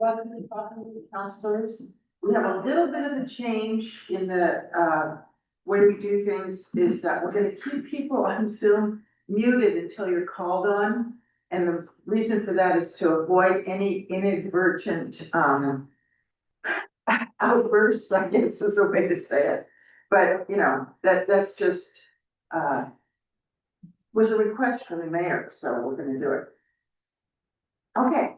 Welcome to talking with the councilors. We have a little bit of a change in the way we do things is that we're gonna keep people on Zoom muted until you're called on. And the reason for that is to avoid any inadvertent outbursts, I guess is a way to say it. But you know, that's just was a request from the mayor, so we're gonna do it. Okay.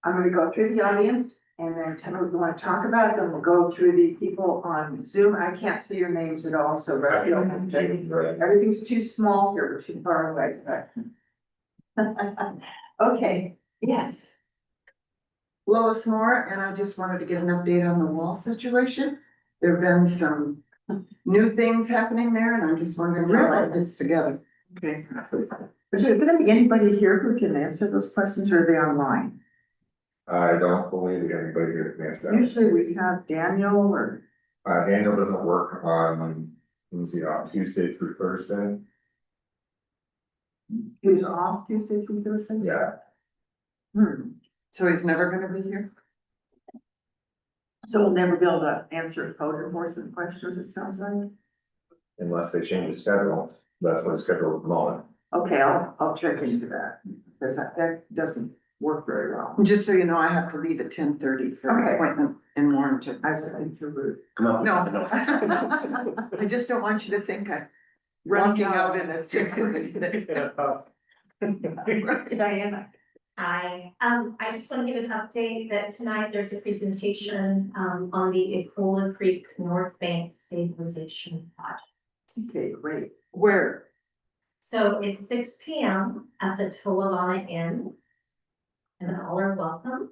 I'm gonna go through the audience and then tell me what you want to talk about, then we'll go through the people on Zoom. I can't see your names at all, so Rusty will have to. Everything's too small here, we're too far away. Okay, yes. Lois Moore, and I just wanted to get an update on the wall situation. There have been some new things happening there, and I'm just wondering how it fits together. Okay. Is there gonna be anybody here who can answer those questions, or are they online? I don't believe anybody here can answer that. Usually we have Daniel or. Daniel doesn't work on, let me see, on Tuesday through Thursday. He's off Tuesday through Thursday? Yeah, So he's never gonna be here? So we'll never be able to answer code enforcement questions, it sounds like? unless they change the schedule. That's what it's scheduled at the moment. Okay, I'll check into that, because that doesn't work very well. Just so you know, I have to leave at 10:30 for an appointment in Warrenton. I said too rude. Come No. I just don't want you to think I'm running out in a secret. Diana. Hi, I just want to give an update that tonight there's a presentation, on the Ecola Creek North Bank Stabilization Project. Okay, great. Where? So it's 6 p.m. at the Tolavana Inn, and all are welcome.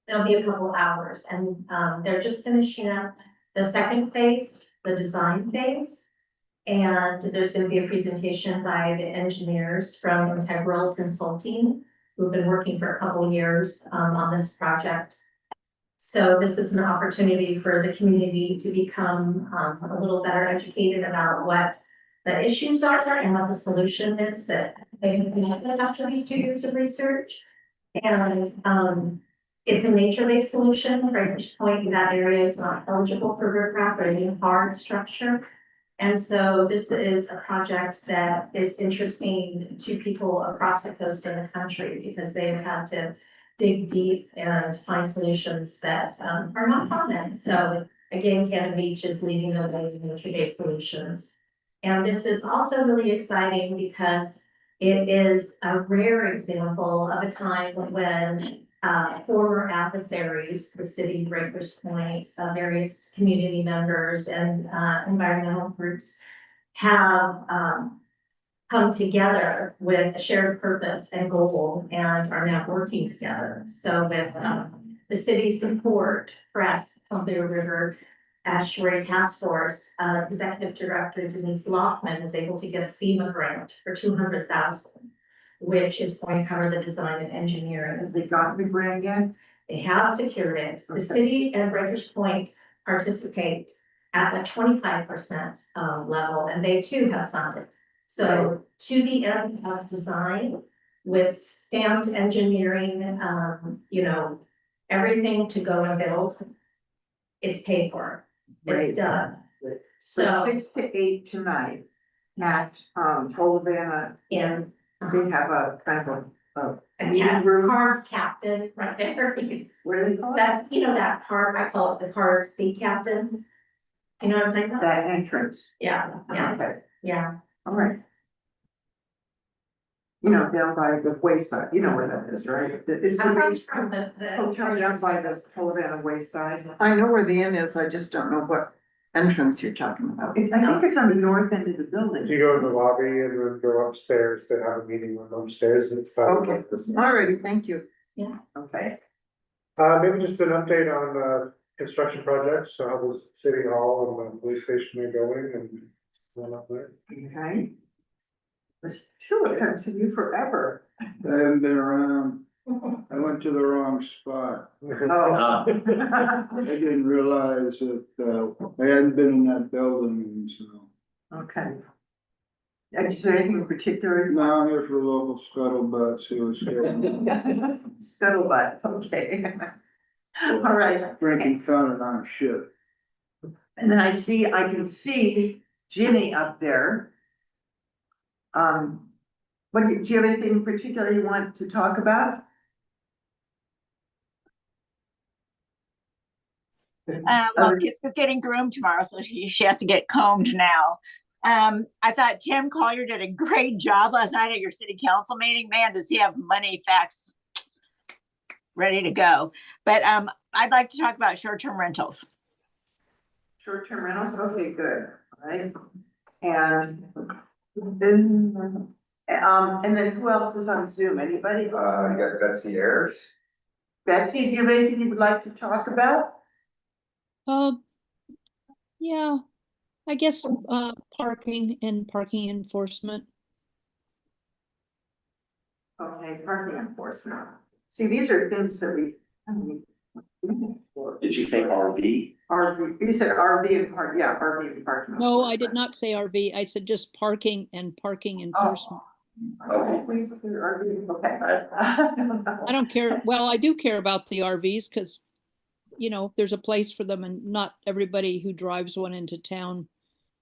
It'll be a couple hours, and, they're just finishing up the second phase, the design phase. And there's going to be a presentation by the engineers from Integral Consulting, who've been working for a couple of years on this project. So this is an opportunity for the community to become a little better educated about what the issues are and what the solution is that they have been having after these 2 years of research. And it's a nature-based solution. Breakers Point in that area is not eligible for riprap or any hard structure. And so this is a project that is interesting to people across the coast and the country because they have had to dig deep and find solutions that are not common. So again, Cannon Beach is leading the way in nature-based solutions. And this is also really exciting because it is a rare example of a time when former adversaries, the city, Breakers Point, various community members and environmental groups have come together with a shared purpose and goal and are now working together. So with the city's support, press, Columbia River Estuary Task Force, Executive Director Denise Lockman was able to get a FEMA grant for $200,000, which is going to cover the design and engineering. Have they gotten the grant yet? They have secured it. The city and Breakers Point participate at the 25% level, and they too have funded. So to the end of design with stamped engineering, you know, everything to go and build, it's paid for. It's done. So 6 to 8 tonight at Tolavana Inn. They have a kind of a meeting room. Cards captain right there. What do they call it? That, you know, that card, I call it the card sea captain. You know what I'm talking about? That entrance. Yeah, yeah, Okay, yeah. all right. You know, down by the wayside, you know where that is, right? It's Across the from the. hotel down by the Tolavana wayside. I know where the inn is, I just don't know what entrance you're talking about. I think it's on the north end of the building. You go in the lobby and then go upstairs, they have a meeting room upstairs, and it's probably Okay. like this. Alrighty, thank you. Yeah. Okay. Maybe just an update on, construction projects, so how the city hall and the police station are going and one up there. Okay. This should continue forever. I haven't been around. I went to the wrong spot. Oh. I didn't realize that, I hadn't been in that building, so. Okay. Is there anything in particular? No, I'm here for a local scuttlebutt, see what's going on. Scuttlebutt, okay. All right. Drinking fountain on a ship. And then I can see Ginny up there. Do you have anything in particular you want to talk about? Well, Kiss is getting groomed tomorrow, so she has to get combed now. I thought Tim Collier did a great job last night at your city council meeting. Man, does he have money facts ready to go. But I'd like to talk about short-term rentals. Short-term rentals, okay, good, all right. And then, and then who else is on Zoom? Anybody? You got Betsy Ayers. Betsy, do you have anything you would like to talk about? Yeah, I guess, parking and parking enforcement. Okay, parking enforcement. See, these are things that we. Did you say RV? RV, you said RV and park, yeah, RV and parking. No, I did enforcement. not say RV. I said just parking and parking enforcement. Okay, wait, RV, okay. I don't care. Well, I do care about the RVs because, you know, there's a place for them and not everybody who drives one into town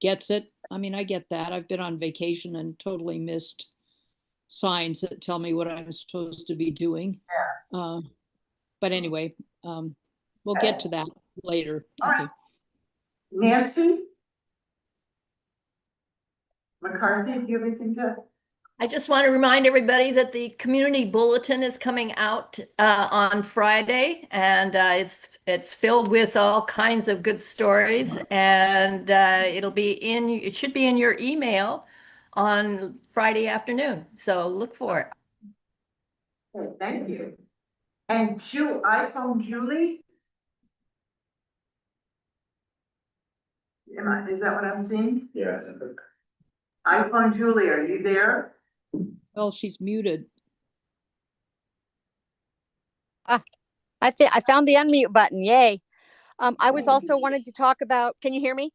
gets it. I mean, I get that. I've been on vacation and totally missed signs that tell me what I'm supposed to be doing. But anyway, we'll get to that later. All right. Okay. Nancy? McCarthy, do you have anything to? I just want to remind everybody that the community bulletin is coming out on Friday, and it's filled with all kinds of good stories, and it should be in your email on Friday afternoon. So look for it. Okay, thank you. And iPhone Julie? Is that what I'm seeing? Yes. iPhone Julie, are you there? Well, she's muted. I found the unmute button. Yay. I was also wanted to talk about, can you hear me?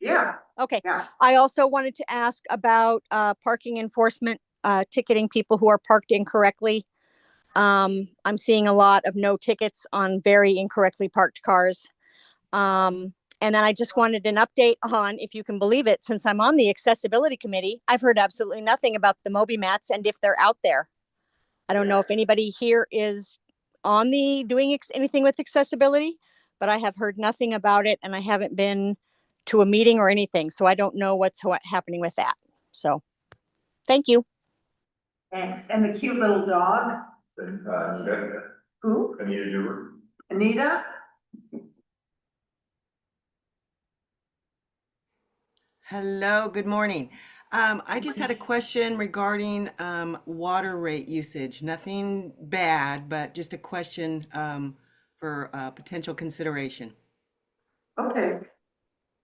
Yeah. Okay. Yeah. I also wanted to ask about parking enforcement, ticketing people who are parked incorrectly. I'm seeing a lot of no tickets on very incorrectly parked cars. And then I just wanted an update on, if you can believe it, since I'm on the accessibility committee, I've heard absolutely nothing about the Moby mats and if they're out there. I don't know if anybody here is on the doing anything with accessibility, but I have heard nothing about it and I haven't been to a meeting or anything. So I don't know what's happening with that. So thank you. Thanks. And the cute little dog? Who? Anita Dewar. Anita? Hello, good morning. I just had a question regarding water rate usage. Nothing bad, but just a question for potential consideration. Okay.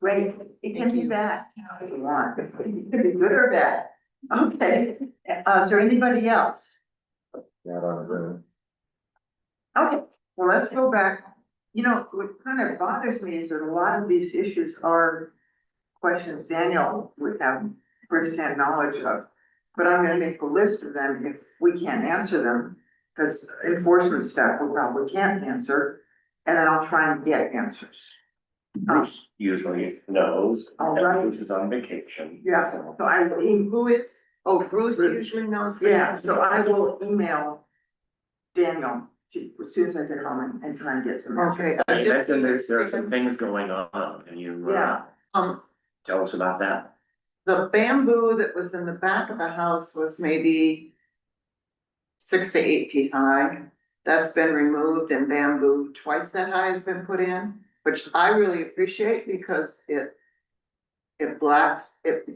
Great. It can Thank be you. bad if you want. It could be good or bad. Okay. Is there anybody else? Not on Zoom. Okay, well, let's go back. You know, what kind of bothers me is that a lot of these issues are questions Daniel would have firsthand knowledge of. But I'm gonna make a list of them if we can't answer them, because enforcement staff we probably can't answer. And then I'll try and get answers. Bruce usually knows All that right. Bruce is on vacation. Yeah, so- so I will, who is, oh, Bruce usually knows, yeah, so I will email Daniel as soon as I get home and try and get some. Okay. I imagine there are some things going on. Can you Yeah, tell us about that? the bamboo that was in the back of the house was maybe 6 to 8 feet high. That's been removed and bamboo twice that high has been put in, which I really appreciate because it blacks, it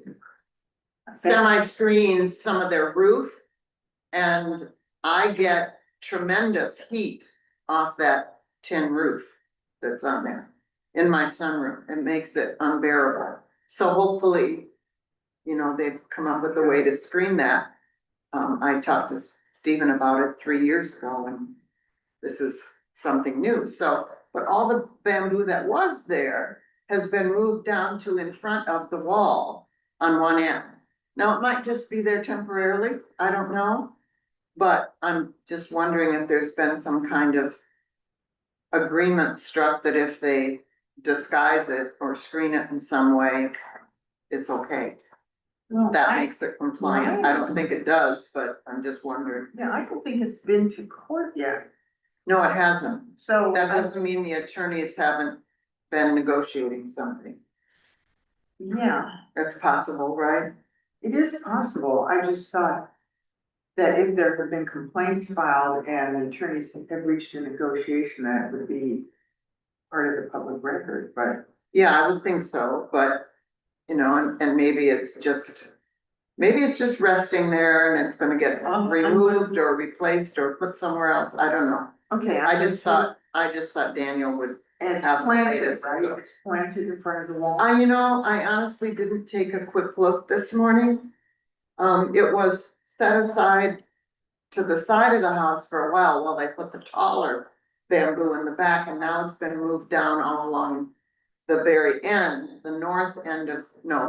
semi-screens some of their roof. And I get tremendous heat off that tin roof that's on there in my sunroom. It makes it unbearable. So hopefully, you know, they've come up with a way to screen that. I talked to Stephen about it 3 years ago and this is something new. So, but all the bamboo that was there has been moved down to in front of the wall on one end. Now, it might just be there temporarily, I don't know. But I'm just wondering if there's been some kind of agreement struck that if they disguise it or screen it in some way, it's okay. That makes it compliant. I don't think it does, but I'm just wondering. Yeah, I don't think it's been to court yet, No, it hasn't. so. That doesn't mean the attorneys haven't been negotiating something. Yeah, That's possible, right? it is possible. I just thought that if there have been complaints filed and the attorneys have reached a negotiation, that it would be part of the public record, but. Yeah, I would think so, but, you know, and maybe it's just resting there and it's gonna get removed or replaced or put somewhere else. I don't know. Okay. I just thought Daniel would. And it's have the planted, latest, right? so. It's planted in front of the wall. You know, I honestly didn't take a quick look this morning. It was set aside to the side of the house for a while they put the taller bamboo in the back, and now it's been moved down all along the very end, the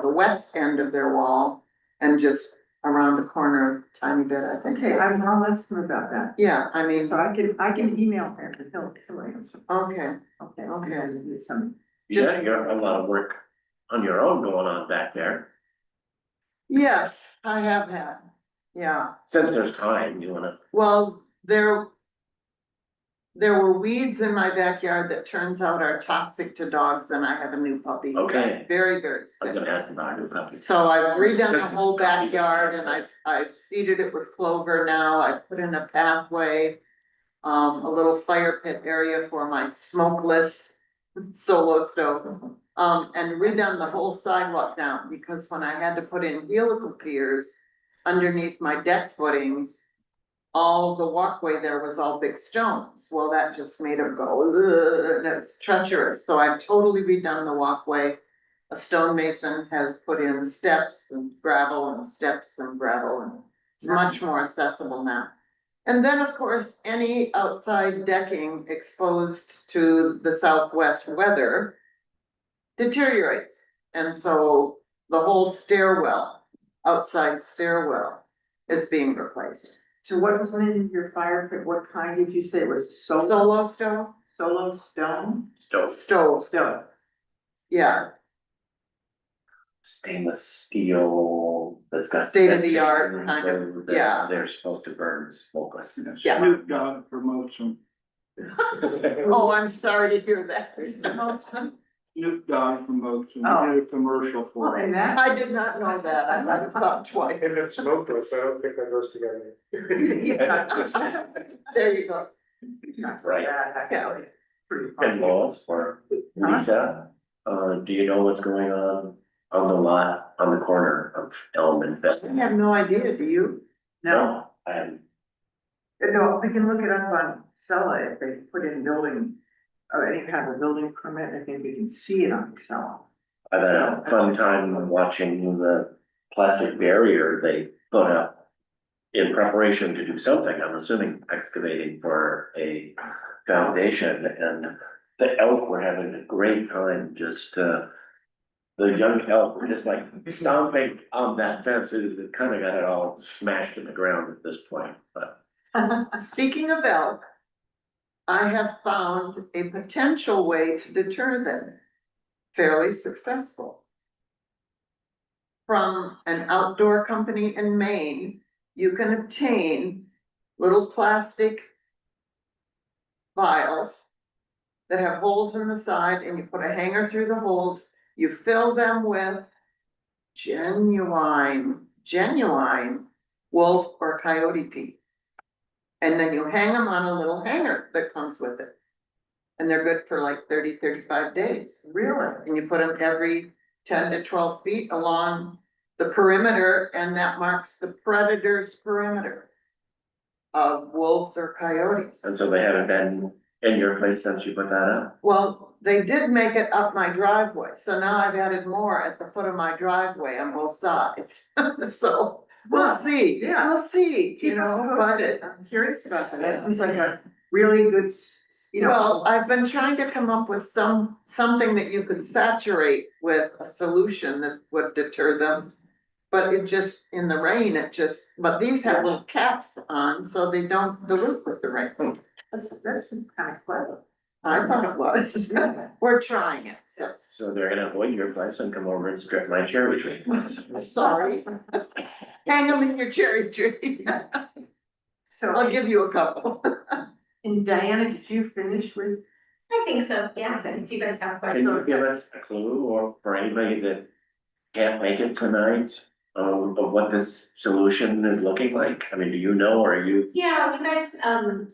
the west end of their wall, and just around the corner a tiny bit, I think. Okay, I'll ask him about that. Yeah, I mean, So I can email him and he'll answer. okay, Okay. Okay. Need some. Yeah, you have a lot of work on your own going on back there. yes, I have had, yeah. Since there's time, you wanna, Well, there were weeds in my backyard that turns out are toxic to dogs, and I have a new puppy. Okay. Very, very I was sick. gonna ask about your puppy. So I've redone the whole backyard and I've seeded it with clover now. I've put in a pathway. A little fire pit area for my smokeless solo stove. And redone the whole sidewalk down, because when I had to put in helical piers underneath my deck footings, all the walkway there was all big stones. Well, that just made them go, "Ugh," and it's treacherous. So I've totally redone the walkway. A stonemason has put in steps and gravel and steps and gravel, and it's much more accessible now. And then, of course, any outside decking exposed to the southwest weather deteriorates. And so the whole outside stairwell is being replaced. So what was in your fire pit? What kind did you say? It was Solo stove? solo stone? Stove, Stove, yeah, stainless steel that's got. State of the art, vents, kind of, so that yeah. They're supposed to burn smokeless. Yeah. Snoop Dogg promotes them. oh, I'm sorry to hear that. Snoop Dogg promotes them. Oh. He did a commercial Well, for it. and that. I did not know that, I might have thought twice. And it's smokeless, I don't think that goes together. He's not- There you go. Not so Right. bad, actually. Pretty fun. And laws for Lisa, do you know what's going on the lot on the corner of Elm and I Fenton? have no idea, do you? No, I haven't. no, we can look it up on Excel if they put in building, or any kind of building permit, I think we can see it on Excel. I've had a fun time watching the plastic barrier they put up in preparation to do something, I'm assuming excavating for a foundation, and the elk were having a great time, just, the young elk were just like stomping on that fence, it kind of got it all smashed in the ground at this point, but. Speaking of elk, I have found a potential way to deter them. Fairly successful. From an outdoor company in Maine, you can obtain little plastic vials that have holes in the side, and you put a hanger through the holes. You fill them with genuine wolf or coyote pee. And then you hang them on a little hanger that comes with it. And they're good for like 30-35 days. Really? And you put them every 10 to 12 feet along the perimeter, and that marks the predator's perimeter of wolves or coyotes. And so they haven't been in your place since you put that up? Well, they did make it up my driveway, so now I've added more at the foot of my driveway on both sides. So we'll see, Yeah. we'll see, you Keep us know, posted. I'm curious about that. That seems like a really good, you know. Well, I've been trying to come up with something that you could saturate with a solution that would deter them. but it just, in the rain, it just, but these have little caps on, so they don't dilute with the rain. That's kind of clever. I thought it was, we're trying it, so, So they're gonna avoid your place and come over and strip my cherry tree. sorry. Hang them in your cherry tree, So, I'll give you a couple. and Diana, did you finish with? I think so, yeah, if you guys have Can you questions. give us a clue or for anybody that can't make it tonight, of what this solution is looking like? I mean, do you know, or are you? Yeah, you guys,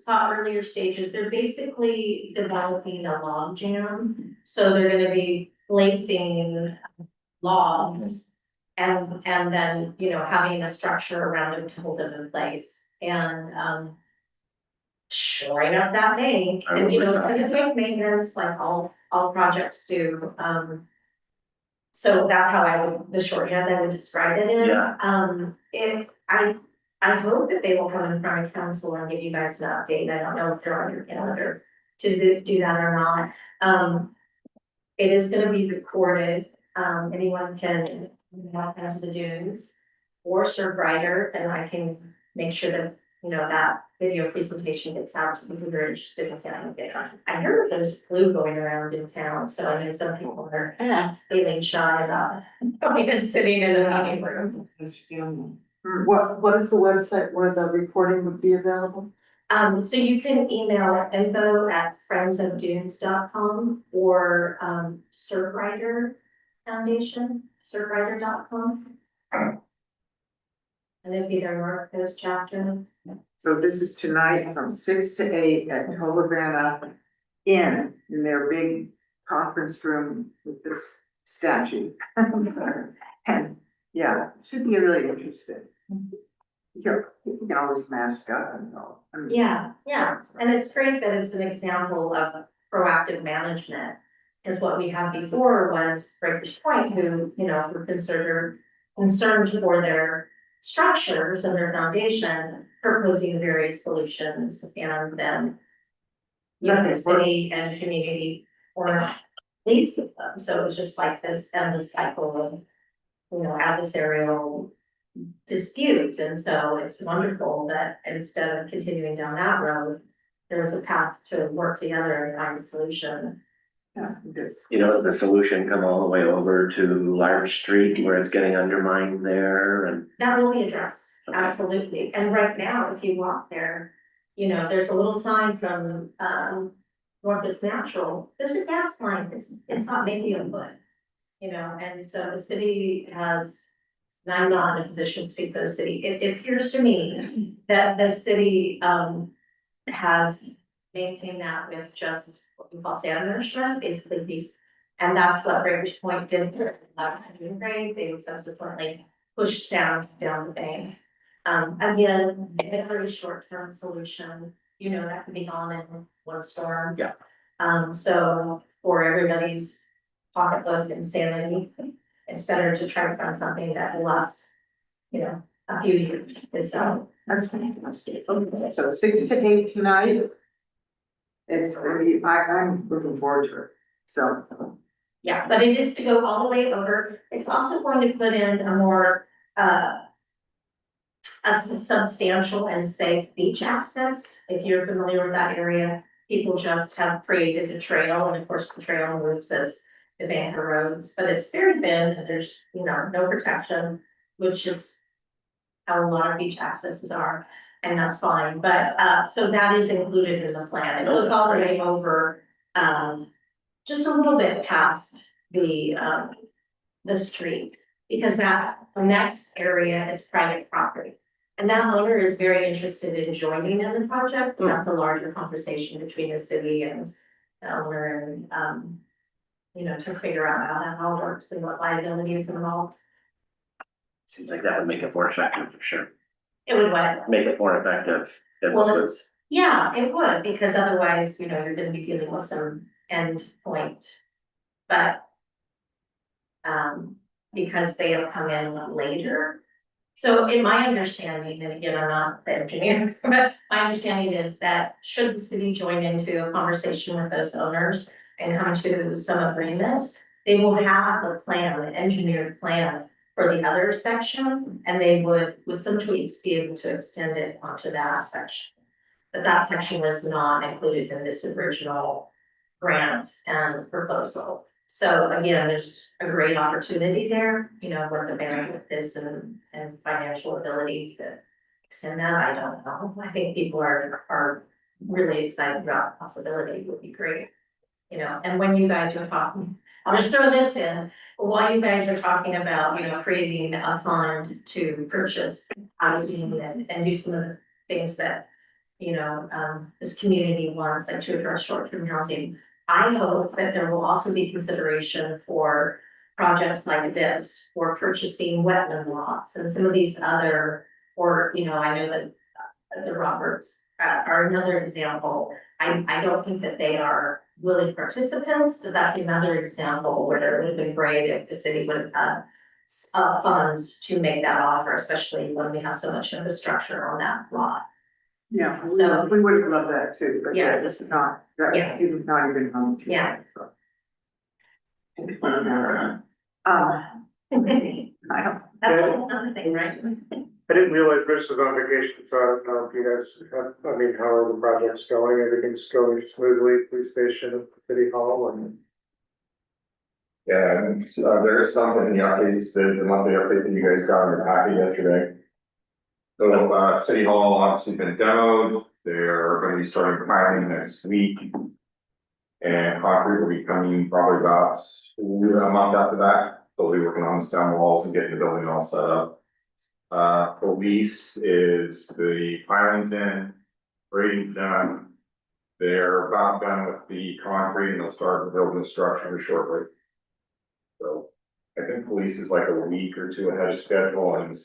saw earlier stages, they're basically developing a log jam. So they're gonna be placing logs and then, you know, having a structure around them to hold them in place. And, shoring up that bank, and you know, it's gonna take maintenance like all projects do. So that's how I would, the shorthand I would describe it in. Yeah. I hope that they will come in front of council and give you guys an update. I don't know if they're on your calendar to do that or not. It is gonna be recorded. Anyone can walk into the dunes or serve writer, and I can make sure that, you know, that video presentation gets out to people who are interested in getting it. I heard there's flu going around in town, so I know some people are feeling shy about coming and sitting in a meeting room. What is the website where the recording would be available? So you can email info@friendsofdunes.com or Surfrider Foundation, surfrider.com. And it'd be their North Coast chapter. So this is tonight from 6 to 8 at Tolovana Inn in their big conference room with this statue. And yeah, it should be really interesting. You can always mask up and go. I mean, Yeah, and it's great that it's an example of proactive management. Because what we had before was Breakers Point, who, you know, were concerned for their structures and their foundation, proposing various solutions, and then you know, the city and community or pleased with them. So it was just like this endless cycle of, you know, adversarial dispute. And so it's wonderful that instead of continuing down that road, there was a path to work together and find a solution. Yeah, this. You know, the solution come all the way over to Large Street where it's getting undermined there and. That will be addressed, Okay. absolutely. And right now, if you walk there, you know, there's a little sign from Northwest Natural, there's a gas line, it's not maybe a foot. You know, and so the city has, and I'm not in a position to speak for the city, it appears to me that the city has maintained that with just what we call sand nourishment, basically these. And that's what Breakers Point did for grade, they would subsequently push sound down the bank. Again, a very short-term solution, you know, that can be gone in one storm. Yeah. So for everybody's pocketbook and sanity, it's better to try to find something that will last, you know, a few years, so. That's fantastic. So 6 to 8 tonight. It's gonna be, I'm looking forward to it, so. Yeah, but it is to go all the way over. It's also going to put in a more, a substantial and safe beach access. If you're familiar with that area, people just have created a trail, and of course the trail moves as the banker roads, but it's very thin and there's, you know, no protection, which is how a lot of beach accesses are, and that's fine. But, so that is included in the plan. It goes all the way over, just a little bit past the street, because that, the next area is private property. And that owner is very interested in joining in the project, but that's a larger conversation between the city and the owner and, you know, to figure out how that all works and what liabilities involved. Seems like that would make it more effective for sure. It would what? Make it more effective than what Well, was. Yeah, it would, because otherwise, you know, you're gonna be dealing with some end point. But because they have come in later. So in my understanding, and again, I'm not the engineer, but my understanding is that should the city join into a conversation with those owners and come to some agreement, they will have a plan, an engineered plan for the other section, and they would, with some tweaks, be able to extend it onto that section. But that section was not included in this original grant and proposal. So again, there's a great opportunity there, you know, what the bandwidth is and financial ability to extend that, I don't know. I think people are really excited about the possibility, it would be great. You know, and when you guys were talking, I'll just throw this in, while you guys are talking about, you know, creating a fund to purchase housing and do some of the things that, you know, this community wants, like to address short-term housing. I hope that there will also be consideration for projects like this, for purchasing wetland lots and some of these other, or, you know, I know that the Roberts are another example. I don't think that they are willing participants, but that's another example where it would have been great if the city would have funds to make that offer, especially when we have so much infrastructure on that lot. Yeah, So- we would love that too, but Yeah. yeah, this is not, that's Yeah. even not even on. to Yeah. so. I don't, That's another thing, right? I didn't realize Bruce was on vacation, so I don't know if you guys have, I mean, how are the projects going? Everything's going smoothly, police station, city hall, and Yeah, and, there is something in the updates, the monthly update that you guys got in your packet yesterday. So, City Hall obviously been demoed, they're gonna be starting piling next week. And concrete will be coming probably about a month after that, so we'll be working on the stone walls and getting the building all set up. Police is the piling's in, grading's done. They're about done with the concrete and they'll start building the structure shortly. So I think police is like a week or two ahead of schedule and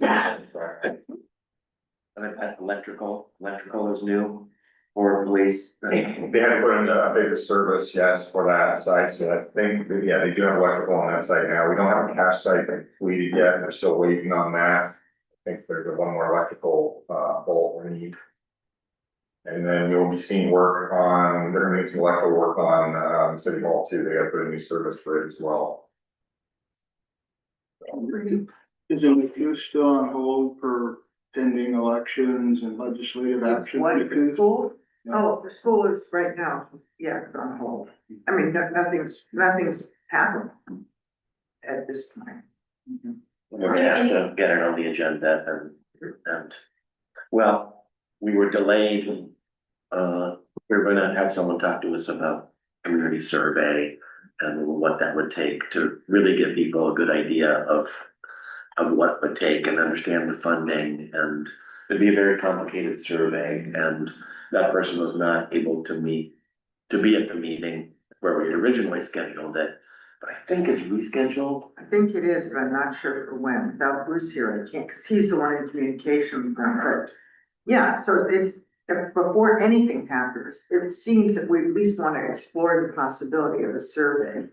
Electrical is new for police. they had to put in a bigger service, yes, for that site, so I think, yeah, they do have electrical on that site now. We don't have a cash site completed yet, they're still waiting on that. I think there's one more electrical, bolt we need. And then you'll be seeing work on, they're gonna do some electrical work on, City Hall too, they gotta put a new service for it as well. Is the review still on hold for pending elections and legislative action? what, the school? Oh, the school is right now, yeah, it's on hold. I mean, nothing's happened at this point. We're gonna have to get it on the agenda and, well, we were delayed. We're gonna have someone talk to us about community survey and what that would take to really give people a good idea of what it would take and understand the funding, and it'd be a very complicated survey, and that person was not able to be at the meeting where we had originally scheduled it, but I think it's rescheduled. I think it is, but I'm not sure for when. Without Bruce here, I can't, because he's the one in communication with them, but yeah, so it's, before anything happens, it seems that we at least want to explore the possibility of a survey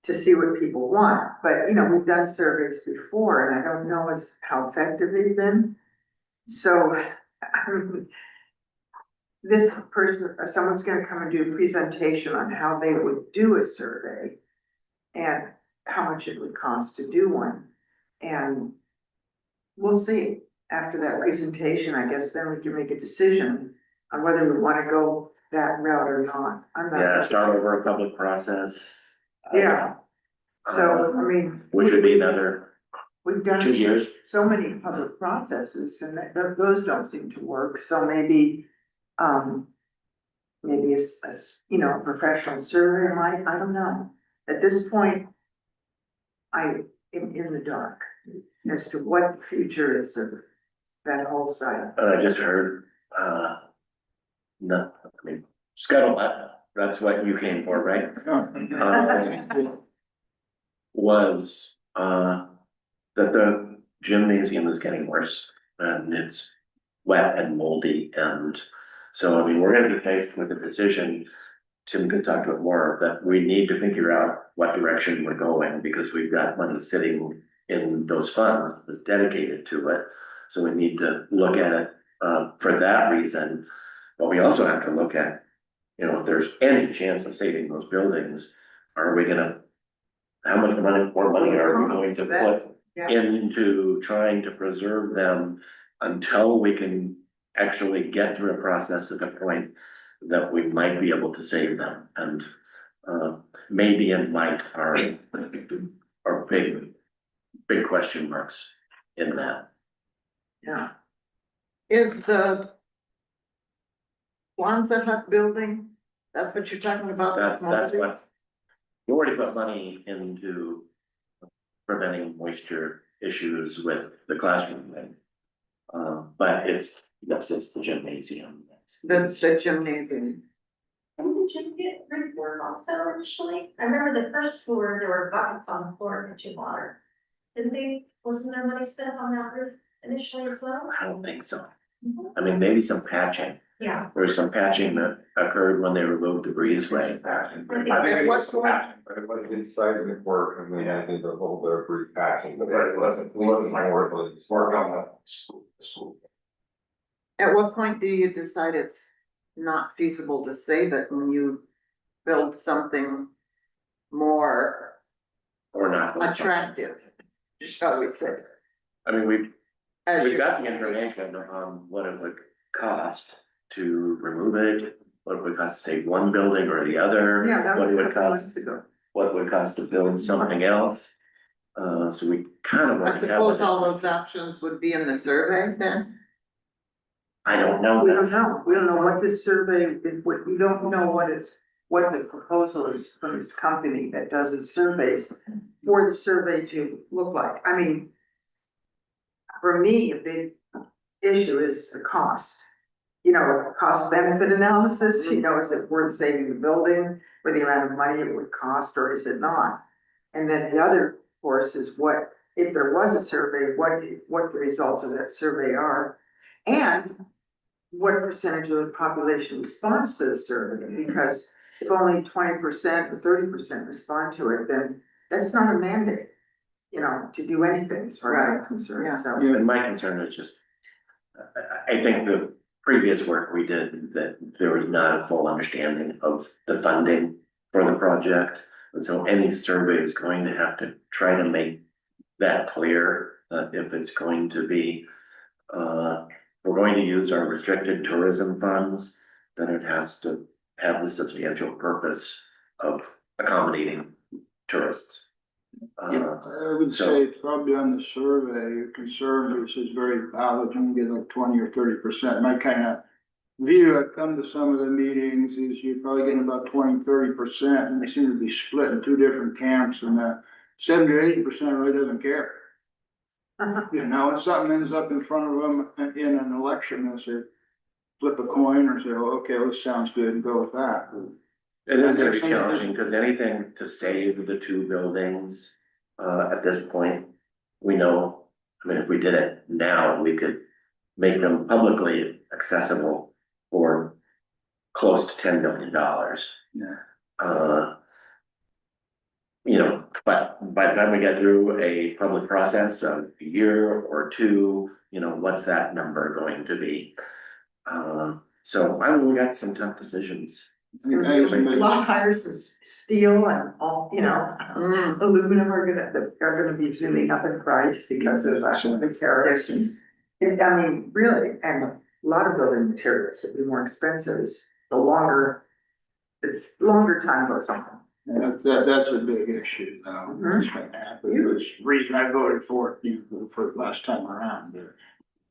to see what people want, but you know, we've done surveys before and I don't know how effective they've been. So, this person, someone's gonna come and do a presentation on how they would do a survey and how much it would cost to do one. And we'll see after that presentation, I guess, then we can make a decision on whether we wanna go that route or not. I'm not. Yeah, start over a public process. Yeah. So, I mean. Which would be another We've done 2 years. so many public processes and those don't seem to work, so maybe, maybe you know, a professional survey might, I don't know. At this point, I am in the dark as to what the future is of that whole site. I just heard, no, I mean, scuttlebutt, that's what you came for, right? Was, that the gymnasium is getting worse and it's wet and moldy, and so, I mean, we're gonna be faced with a decision. Tim could talk to it more, that we need to figure out what direction we're going, because we've got money sitting in those funds that's dedicated to it. So we need to look at it, for that reason, but we also have to look at, you know, if there's any chance of saving those buildings, are we gonna, how much money, more money are we going to put Yeah. into trying to preserve them until we can actually get through a process to the point that we might be able to save them. And maybe and might are big question marks in that. Yeah. Is the Quonset hut building, that's what you're talking about? That's what, you already put money into preventing moisture issues with the classroom thing. But it's the gymnasium. That's the gymnasium. Didn't the gym get reworked also initially? I remember the first floor, there were buckets on the floor to get you water. Didn't they, wasn't there money spent on that roof initially as well? I don't think so. Mhm. I mean, maybe some patching. Yeah. There was some patching that occurred when they removed the breezeway. I think it was patching, but it wasn't seismic work, and we had to do a little bit of brief patching, but it wasn't more of a work on the school. At what point do you decide it's not feasible to save it when you build something more Or not. attractive, shall we say? I mean, we've As you- got the information on what it would cost to remove it, what it would cost to save one building or the other. Yeah, that what was it a would couple cost, months ago. what it would cost to build something else. So we kind of. I suppose all those options would be in the survey then? I don't know. We don't know, we don't know what this survey, we don't know what the proposal is from this company that does the surveys for the survey to look like. I mean, for me, a big issue is the cost. You know, cost benefit analysis, you know, is it worth saving the building for the amount of money it would cost, or is it not? And then the other, of course, is what, if there was a survey, what the results of that survey are. And what percentage of the population responds to the survey, because if only 20% or 30% respond to it, then that's not a mandate, you know, to do anything as far as I'm concerned, Yeah. so. And my concern is just, I think the previous work we did, that there was not a full understanding of the funding for the project. And so any survey is going to have to try to make that clear, that if it's going to be, we're going to use our restricted tourism funds, then it has to have the substantial purpose of accommodating tourists. I would so- say probably on the survey, your concern is very valid, you can get like 20 or 30%. My kind of view, I've come to some of the meetings, is you're probably getting about 20-30%, and they seem to be split in two different camps, and that 70 or 80% really doesn't care. You know, if something ends up in front of them in an election, they say, flip a coin or say, oh, okay, well, this sounds good, and go with that. It is gonna be challenging, because anything to save the two buildings, at this point, we know, I mean, if we did it now, we could make them publicly accessible for close to $10 million. Yeah. You know, but by the time we get through a public process of a year or two, you know, what's that number going to be? So we got some tough decisions. It's gonna be a lot higher, so steel and all, you know, aluminum are gonna be zooming up in price because of the tariffs. I mean, really, and a lot of building materials will be more expensive as the longer time goes on. And that's a big issue, what's gonna happen, it was the reason I voted for it, you know, for the last time around.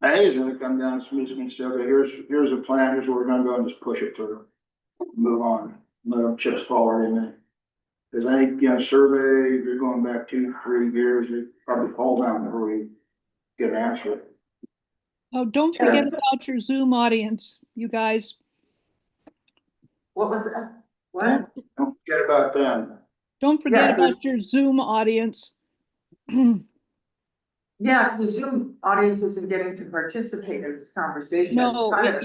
I think it's gonna come down to somebody's gonna say, okay, here's a plan, here's where we're gonna go, and just push it through. Move on, let them chips forward in it. Cause I think, you know, survey, if you're going back 2-3 years, you probably fall down before we get an answer. Oh, don't forget about your Zoom audience, you guys. What was that? Don't, Don't forget about them. don't forget Yeah, about your Zoom audience. Yeah, the Zoom audience isn't getting to participate in this conversation. It's No, kind of-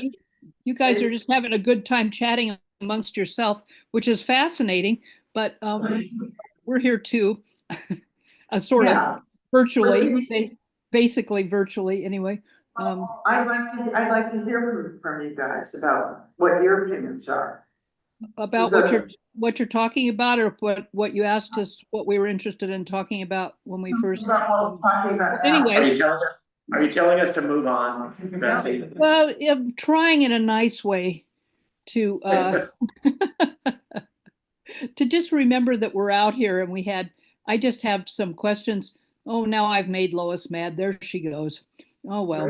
you guys are just having a good time chatting amongst yourself, which is fascinating, but we're here too. Sort Yeah. of virtually, basically virtually anyway. I'd like to hear from you guys about what your opinions are. about what you're talking about, or what you asked us, what we were interested in talking about when we first. Talking about now. Anyway. Are you telling us to move on, Betsy? Well, I'm trying in a nice way to to just remember that we're out here and I just have some questions. Oh, now I've made Lois mad. There she goes. Oh, well.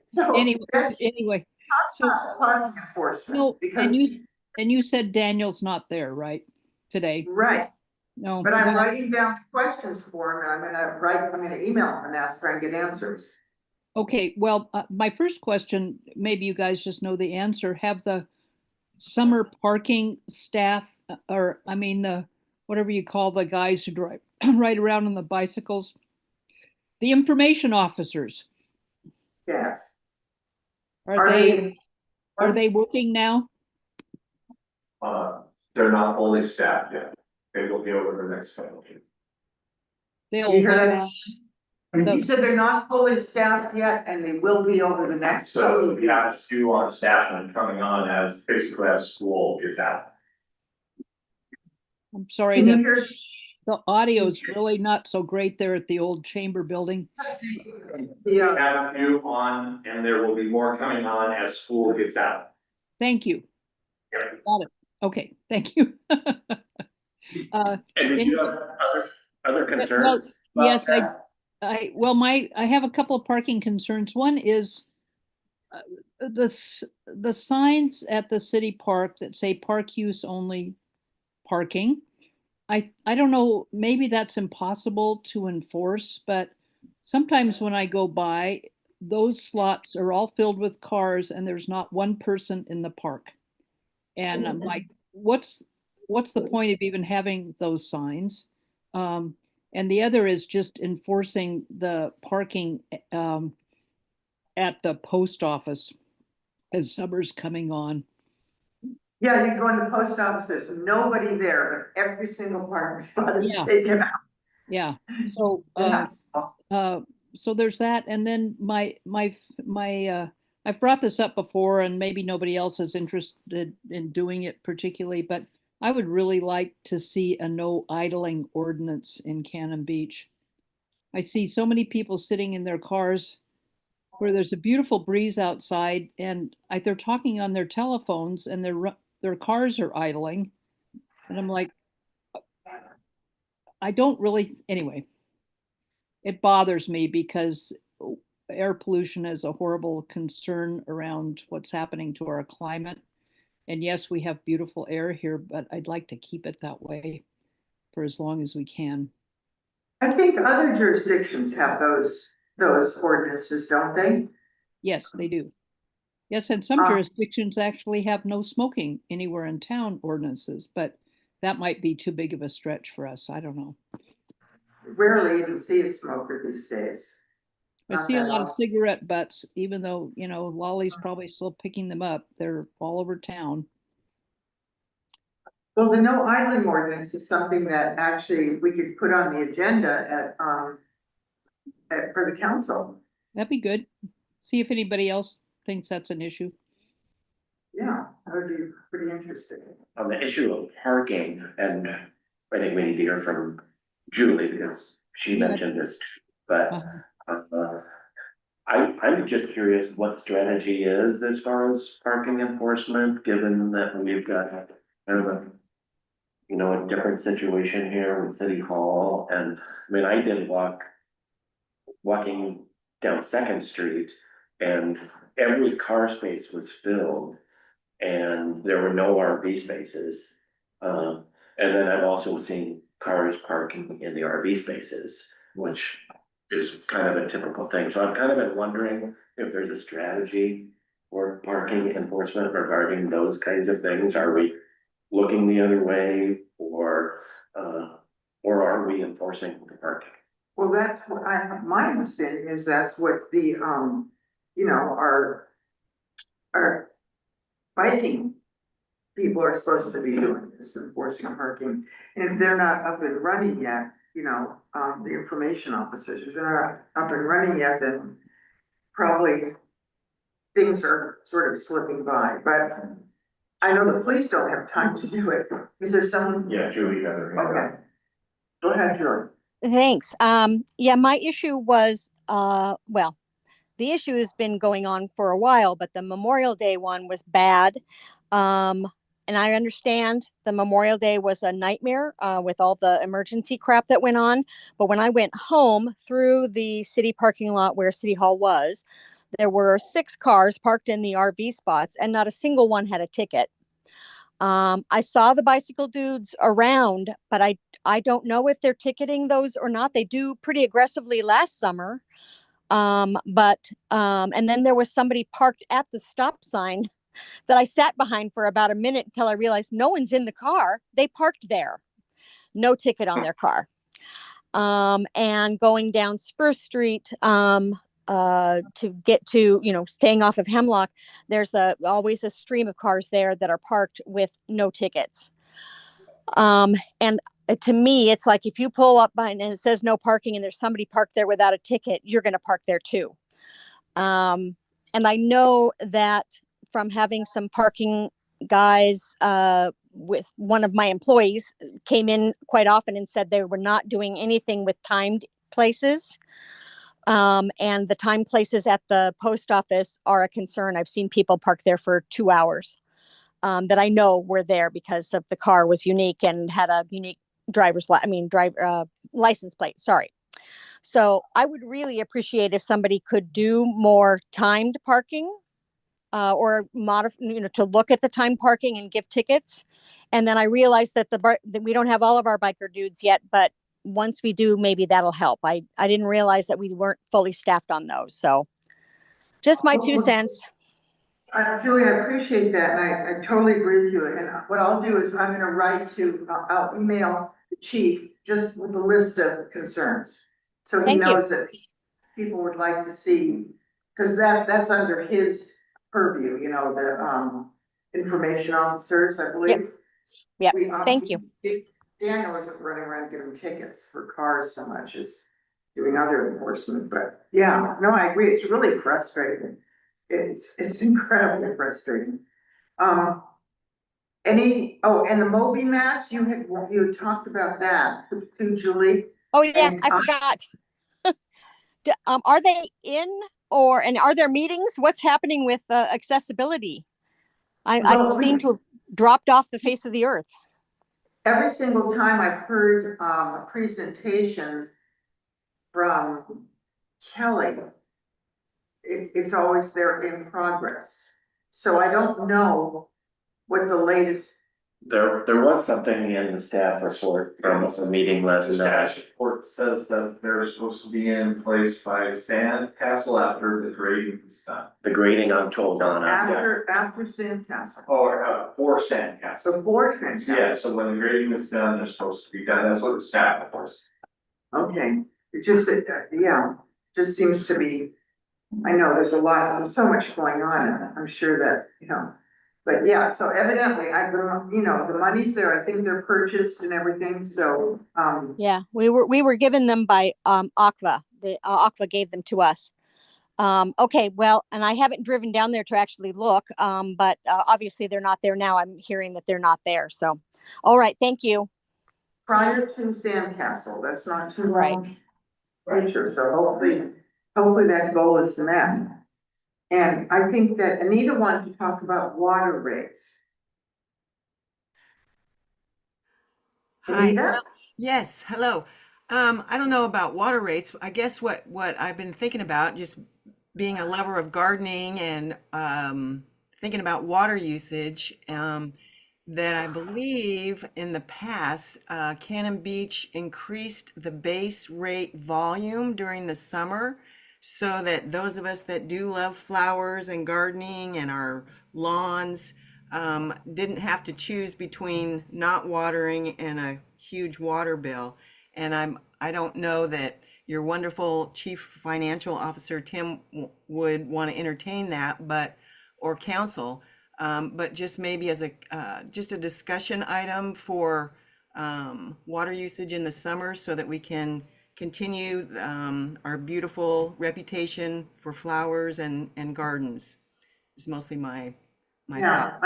So Anyway, that's so parking enforcement. no, Because, and you said Daniel's not there, right? Today? right, No. but I'm well, writing down questions for him and I'm gonna email him and ask, try and get answers. Okay, well, my first question, maybe you guys just know the answer. Have the summer parking staff, or I mean whatever you call the guys who drive ride around on the bicycles, the information officers, Yeah. are they working now? They're not fully staffed yet. They will be over the next couple of years. They'll You hear that? the- He said they're not fully staffed yet and they will be over the next. So we have Sue on staff and coming on as basically as school is out. I'm sorry, Can you hear? the audio's really not so great there at the old chamber building. Yeah. Have a few on, and there will be more coming on as school gets out. Thank you. Yep. Got it. Okay, thank you. And did you have other concerns? Well, yes, I have a couple of parking concerns. One is the signs at the city park that say park use only parking. I don't know, maybe that's impossible to enforce, but sometimes when I go by, those slots are all filled with cars and there's not one person in the park. And I'm like, what's the point of even having those signs? And the other is just enforcing the parking at the post office as summer's coming on. Yeah, you go in the post office, there's nobody there, but every single parking spot is Yeah. taken out. Yeah. So so there's that. And then I've brought this up before and maybe nobody else is interested in doing it particularly, but I would really like to see a no idling ordinance in Cannon Beach. I see so many people sitting in their cars where there's a beautiful breeze outside and they're talking on their telephones and their cars are idling. And I'm like, I don't really, anyway, it bothers me because air pollution is a horrible concern around what's happening to our climate. And yes, we have beautiful air here, but I'd like to keep it that way for as long as we can. I think other jurisdictions have those ordinances, don't they? Yes, they do. Yes, and some jurisdictions actually have no smoking anywhere in town ordinances, but that might be too big of a stretch for us. I don't know. Rarely even see a smoker these days. I see a lot of cigarette butts, even though, Lolly's probably still picking them up. They're all over town. Well, the no idling ordinance is something that actually we could put on the agenda for the council. That'd be good. See if anybody else thinks that's an issue. Yeah, that would be pretty interesting. On the issue of parking, and I think we need to hear from Julie because she mentioned this too, but I'm just curious what the strategy is as far as parking enforcement, given that we've got kind of a different situation here with City Hall. And I mean, I did walking down Second Street and every car space was filled and there were no RV spaces. And then I've also seen cars parking in the RV spaces, which is kind of a typical thing. So I've kind of been wondering if there's a strategy for parking enforcement regarding those kinds of things. Are we looking the other way or are we enforcing the parking? Well, that's what my understanding is that's what the, our biking people are supposed to be doing, is enforcing parking. And if they're not up and running yet, the information officers, if they're not up and running yet, then probably things are sort of slipping by, but I know the police don't have time to do it. Is there some? Yeah, Julie has her hand up. Okay. Go ahead, Julie. Thanks. Yeah, my issue was, well, the issue has been going on for a while, but the Memorial Day one was bad. And I understand the Memorial Day was a nightmare with all the emergency crap that went on. But when I went home through the city parking lot where City Hall was, there were 6 cars parked in the RV spots, and not a single one had a ticket. I saw the bicycle dudes around, but I don't know if they're ticketing those or not. They do pretty aggressively last summer. And then there was somebody parked at the stop sign that I sat behind for about a minute until I realized no one's in the car. They parked there, no ticket on their car. And going down Spruce Street, to get to, staying off of Hemlock, there's always a stream of cars there that are parked with no tickets. And to me, it's like if you pull up behind and it says no parking and there's somebody parked there without a ticket, you're going to park there too. And I know that from having some parking guys with one of my employees came in quite often and said they were not doing anything with timed places. And the timed places at the post office are a concern. I've seen people park there for 2 hours that I know were there because of the car was unique and had a unique license plate. Sorry. So I would really appreciate if somebody could do more timed parking or to look at the timed parking and give tickets. And then I realized that that we don't have all of our biker dudes yet, but once we do, maybe that'll help. I didn't realize that we weren't fully staffed on those. So just my 2 cents. Julie, I appreciate that, and I totally agree with you. And what I'll do is I'm gonna I'll email the chief just with a list of concerns. So he Thank you. knows that people would like to see, because that's under his purview, the information officers, I believe. Yep. Thank you. Daniel isn't running around giving tickets for cars so much as doing other enforcement, but yeah, no, I agree. It's really frustrating. It's incredibly frustrating. And the Moby mats, you had talked about that to Julie. Oh yeah, And I forgot. Are they in and are there meetings? What's happening with accessibility? I Well, seem to have dropped off the face of the earth. every single time I've heard a presentation from Kelly, it's always there in progress. So I don't know what the latest. There was something in the staff report from a meeting last The night. staff report says that they're supposed to be in place by Sandcastle after the grading is done. The grading on Tolgana. After Sandcastle. Or for Sandcastle. Before Sandcastle. Yeah, so when the grading is done, they're supposed to be done. That's what the staff reports. Okay, it just seems to be, I know there's so much going on, and I'm sure that, but yeah, so evidently, the money's there, I think they're purchased and everything, so, Yeah, we were given them by Aqua. Aqua gave them to us. Okay, well, and I haven't driven down there to actually look, but obviously they're not there now. I'm hearing that they're not there. So, all right, thank you. prior to Sandcastle, that's not too Right. long. Future, so hopefully that goal is met. And I think that Anita wanted to talk about water rates. Hi. Anita? Yes, hello. I don't know about water rates. I guess what I've been thinking about, just being a lover of gardening and thinking about water usage, that I believe in the past, Cannon Beach increased the base rate volume during the summer so that those of us that do love flowers and gardening and our lawns didn't have to choose between not watering and a huge water bill. And I don't know that your wonderful Chief Financial Officer, Tim, would want to entertain that, or council, but just maybe as just a discussion item for water usage in the summer so that we can continue our beautiful reputation for flowers and gardens. is mostly my Yeah, thought.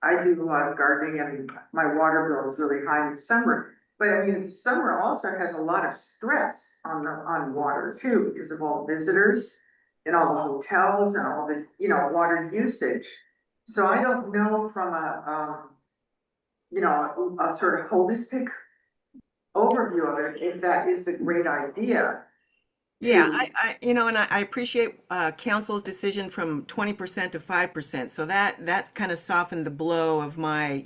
I do a lot of gardening and my water bill is really high in the summer. But I mean, the summer also has a lot of stress on water too, because of all visitors and all the hotels and all the, water usage. So I don't know from a sort of holistic overview of it, if that is a great idea. Yeah, to- and I appreciate council's decision from 20% to 5%. So that kind of softened the blow of my,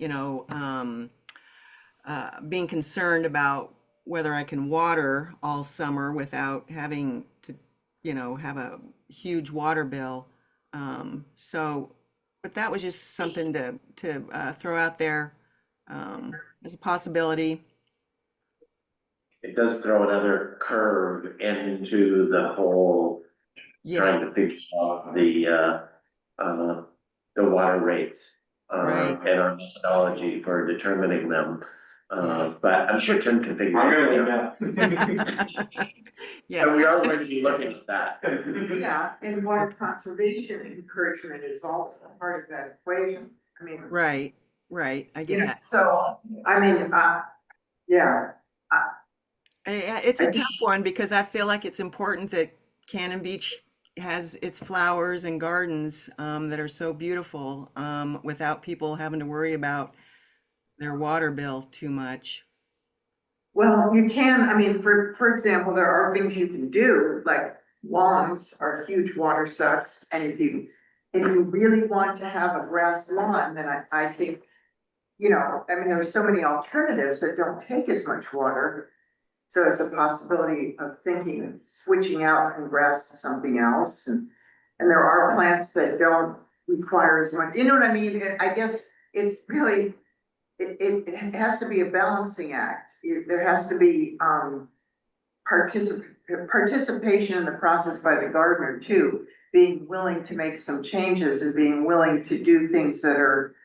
being concerned about whether I can water all summer without having to, have a huge water bill. But that was just something to throw out there as a possibility. It does throw another curve into the whole Yeah, trying to figure out the water rates. Right. And our methodology for determining them. Yeah. But I'm sure Tim can figure I'm it gonna out. look at. Yeah. And we are going to be looking at that. Yeah, and water conservation encouragement is also a part of that equation. I mean, Right, I get that. so, I mean, yeah, It's a tough one because I feel like it's important that Cannon Beach has its flowers and gardens that are so beautiful without people having to worry about their water bill too much. well, you can, I mean, for example, there are things you can do, like lawns are huge water sucks. And if you really want to have a grass lawn, then I think, I mean, there's so many alternatives that don't take as much water. So it's a possibility of thinking, switching out from grass to something else, and there are plants that don't require as much, you know what I mean? I guess it's really, it has to be a balancing act. There has to be, participation in the process by the gardener too, being willing to make some changes and being willing to do things that are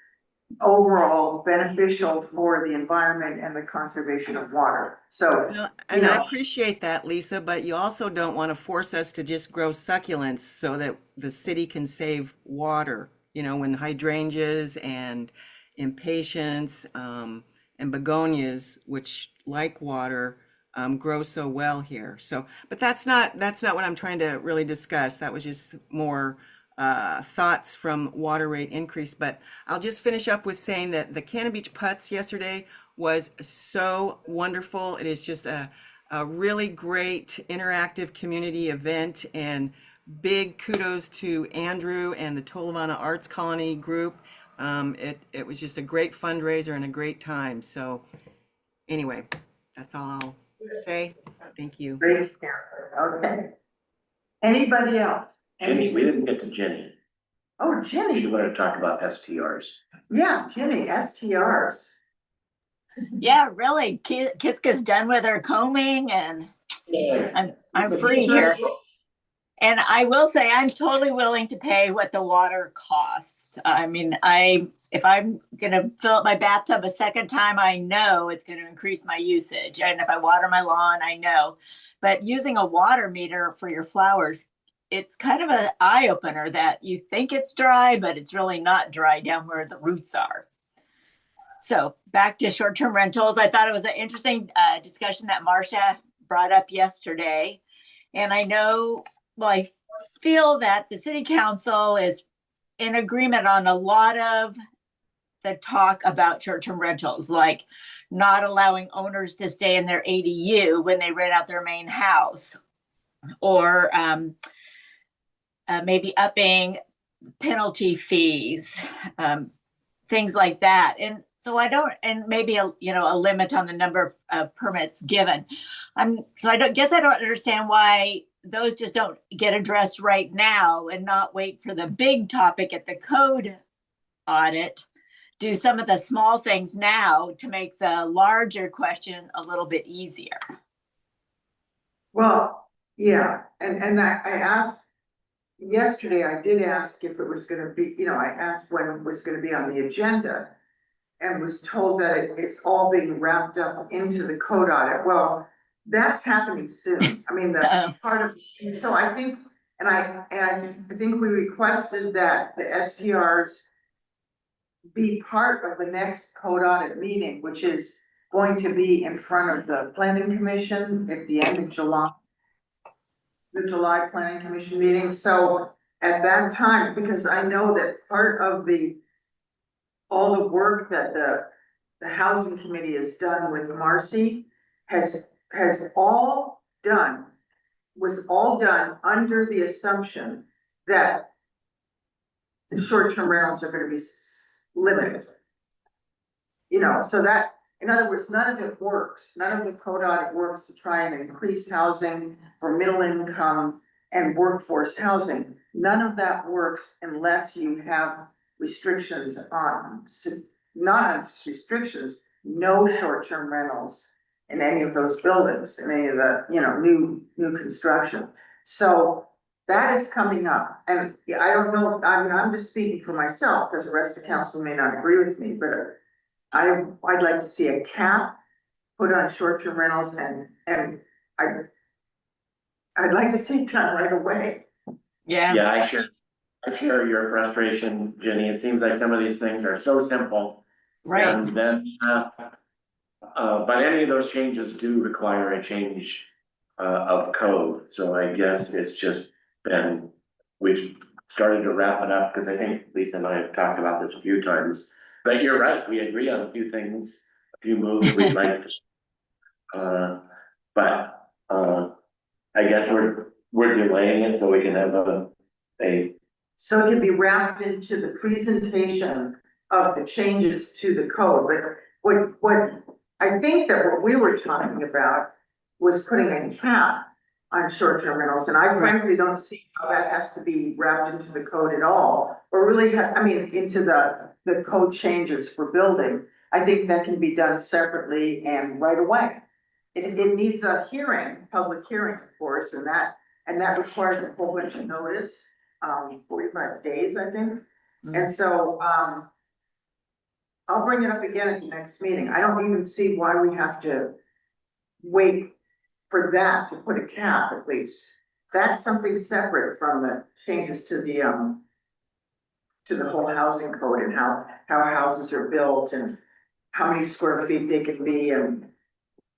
overall beneficial for the environment and the conservation of water. So, Well, and I appreciate that, Lisa, but you also don't want to force us to just grow succulents so that the city can save water, when hydrangeas and impatiens and begonias, which like water, grow so well here. So, but that's not what I'm trying to really discuss. That was just more thoughts from water rate increase. But I'll just finish up with saying that the Cannon Beach Putts yesterday was so wonderful. It is just a really great interactive community event, and big kudos to Andrew and the Tolovana Arts Colony group. It was just a great fundraiser and a great time. So anyway, that's all I'll say. Thank you. great, okay. Anybody else? Jenny, we didn't get to Jenny. Oh, She Jenny, wanted to talk about STRs. yeah, Jenny, STRs. Yeah, really. Kiska's done with her combing and I'm free here. And I will say I'm totally willing to pay what the water costs. I mean, if I'm gonna fill up my bathtub a second time, I know it's gonna increase my usage. And if I water my lawn, I know. But using a water meter for your flowers, it's kind of an eye opener that you think it's dry, but it's really not dry down where the roots are. So back to short-term rentals. I thought it was an interesting discussion that Marcia brought up yesterday. And I know, well, I feel that the city council is in agreement on a lot of the talk about short-term rentals, like not allowing owners to stay in their ADU when they rent out their main house, or maybe upping penalty fees, things like that. And so and maybe a limit on the number of permits given. So I don't understand why those just don't get addressed right now and not wait for the big topic at the code audit. Do some of the small things now to make the larger question a little bit easier. Well, yeah, and I asked, yesterday I did ask if it was gonna be, I asked when it was gonna be on the agenda. And was told that it's all being wrapped up into the code audit. Well, that's happening soon. I mean, the part of, so I think, And I think we requested that the STRs be part of the next code audit meeting, which is going to be in front of the planning commission at the end of July. The July planning commission meeting, so at that time, because I know that part of all the work that the housing committee has done with Marcy was all done under the assumption that the short-term rentals are gonna be limited. You know, so that, in other words, none of it works, none of the code audit works to try and increase housing for middle income and workforce housing. None of that works unless you have restrictions on, not just restrictions, no short-term rentals in any of those buildings, in any of the, you know, new construction. So that is coming up, and I don't know, I mean, I'm just speaking for myself, because the rest of the council may not agree with me, but I'd like to see a cap put on short-term rentals, and I'd like to see it done right away. Yeah. Yeah, I share your frustration, Jenny. It seems like some of these things are so simple. Right. And then, but any of those changes do require a change of code. So I guess it's just been, we've started to wrap it up, because I think Lisa and I have talked about this a few times. But you're right, we agree on a few things, a few moves we'd like to. But I guess we're delaying it so we can have a So it can be wrapped into the presentation of the changes to the code, but what I think that what we were talking about was putting a cap on short-term rentals, and I frankly don't see how that has to be wrapped into the code at all, or really, I mean, into the code changes for building. I think that can be done separately and right away. It needs a hearing, public hearing, of course, and that requires a whole bunch of notice, 45 days, I think. And so, I'll bring it up again at the next meeting. I don't even see why we have to wait for that to put a cap, at least. That's something separate from the changes to the whole housing code and how houses are built and how many square feet they can be, and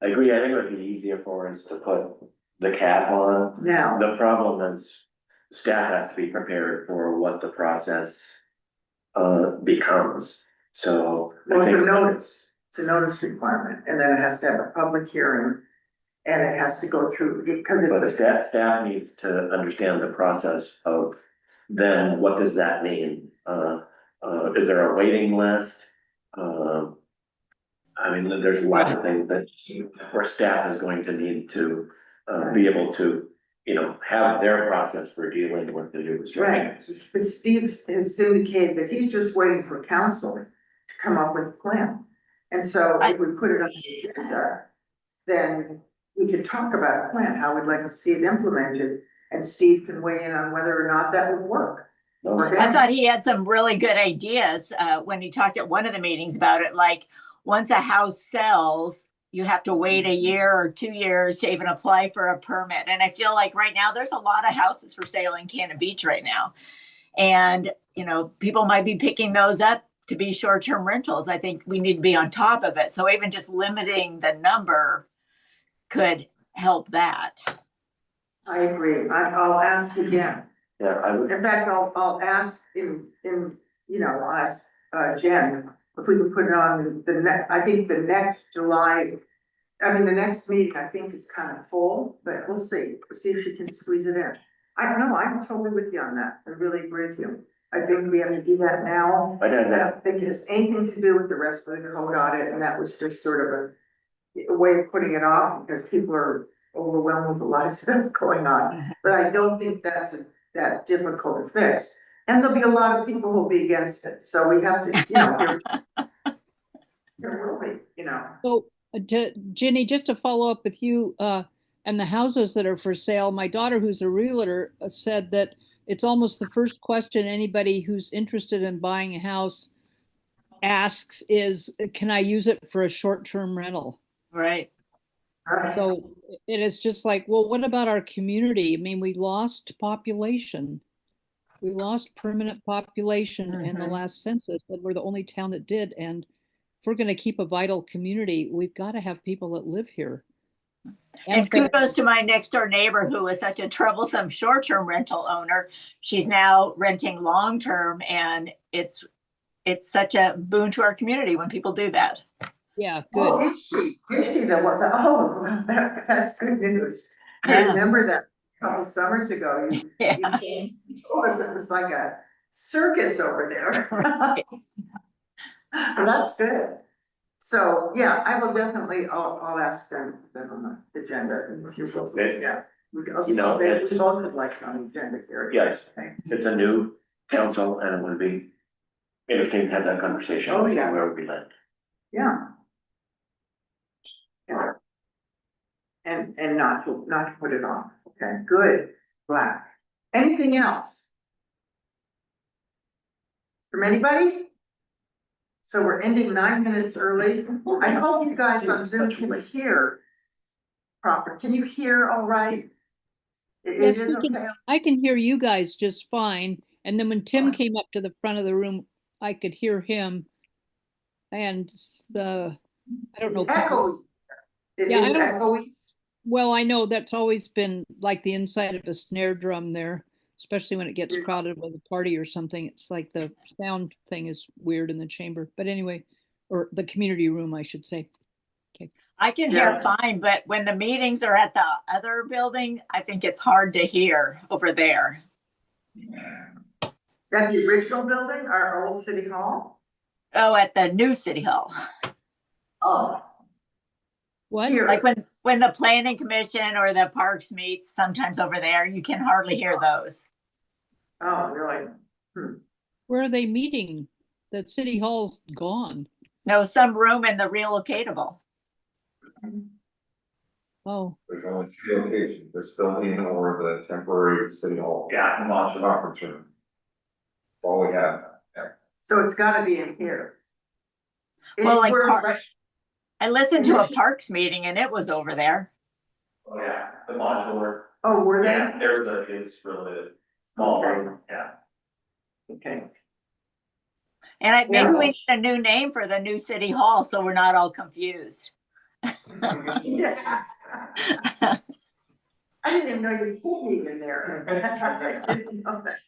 I agree. I think it would be easier for us to put the cap on. now. The problem is staff has to be prepared for what the process becomes. So I Well, think it's a notice requirement, and then it has to have a public hearing. And it has to go through, because but it's staff needs to understand the process of then what does that mean? Is there a waiting list? I mean, there's lots of things that where staff is going to need to be able to, you know, have their process for dealing with the new right, restrictions. but Steve has indicated that he's just waiting for council to come up with a plan. And so if we put it on the agenda, then we could talk about a plan, how we'd like to see it implemented, and Steve can weigh in on whether or not that would work. I thought he had some really good ideas when he talked at one of the meetings about it. Like, once a house sells, you have to wait a year or 2 years to even apply for a permit. And I feel like right now there's a lot of houses for sale in Cannon Beach right now. And, you know, people might be picking those up to be short-term rentals. I think we need to be on top of it. So even just limiting the number could help that. I agree. I'll ask again. Yeah, I would. In fact, I'll ask in, you know, I'll ask, Jen, if we could put it on I think the next July, I mean, the next meeting, I think is kind of full, but we'll see if she can squeeze it in. I don't know, I'm totally with you on that. I really agree with you. I think we have to do that now. I know that. I don't think it has anything to do with the rest of the code audit, and that was just sort of a way of putting it off because people are overwhelmed with a lot of stuff going on. But I don't think that's that difficult to fix. And there'll be a lot of people who'll be against it. So we have to, you know, there will be, you know. So, Ginny, just to follow up with you, and the houses that are for sale, my daughter, who's a realtor, said that it's almost the first question anybody who's interested in buying a house asks is, can I use it for a short-term rental? Right. So it is just like, well, what about our community? I mean, we lost population. We lost permanent population in the last census, and we're the only town that did. And if we're going to keep a vital community, we've got to have people that live here. And kudos to my next door neighbor who was such a troublesome short-term rental owner. She's now renting long-term, and it's such a boon to our community when people do that. Yeah, Oh, good. is she? Is she the one? Oh, that's good news. I Yeah. remember that a couple summers ago. Yeah. You told us it was like a circus over there. Well, that's good. So, yeah, I will definitely, I'll ask them on the agenda if you will. Yeah. You know, They it's- both would like on the agenda here. Yes. Okay. It's a new council and it would be interesting to have that conversation Oh, and see yeah. where we land. Yeah. Yeah. And not to put it off. Okay, good, glad. Anything else? From anybody? So we're ending 9 minutes early. I hope you guys on Zoom can hear proper. Can you hear all right? Yes, Is it we can, okay? I can hear you guys just fine. And then when Tim came up to the front of the room, I could hear him. And I don't know. It's echoey. It Yeah, I is don't- echoey. Well, I know that's always been like the inside of a snare drum there, especially when it gets crowded with a party or something. It's like the sound thing is weird in the chamber. But anyway, or the community room, I should say. Okay. I can hear fine, but when the meetings are at the other building, I think it's hard to hear over there. That the original building, our old city hall? Oh, at the new city hall. Oh. What? Here. Like when the planning commission or the parks meets, sometimes over there, you can hardly hear those. Oh, really? Where are they meeting? The city hall's gone. No, some room in the relocatable. Oh, There's only 2 locations, this building or the temporary city hall. Yeah, the module. Conference room. That's all we have. Yeah. So it's gotta be in here. Well, like Anywhere I listened to a parks meeting and it was over there. Oh, yeah, the modular. Oh, were they? Yeah, it's really small room, yeah. Okay. And maybe we Yeah. need a new name for the new city hall so we're not all confused. Yeah. I didn't even know you could be in there. I didn't know that.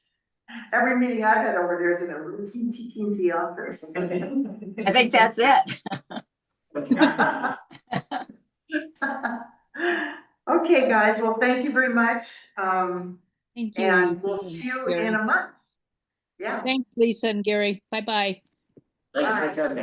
Every meeting I've had over there is in a little teensy office. I think that's it. Okay, guys, well, thank you very much. thank you. And we'll Lisa and see you Gary. in a month. Yeah. Thanks, Lisa and Gary. Bye-bye. Thanks Bye. for attending.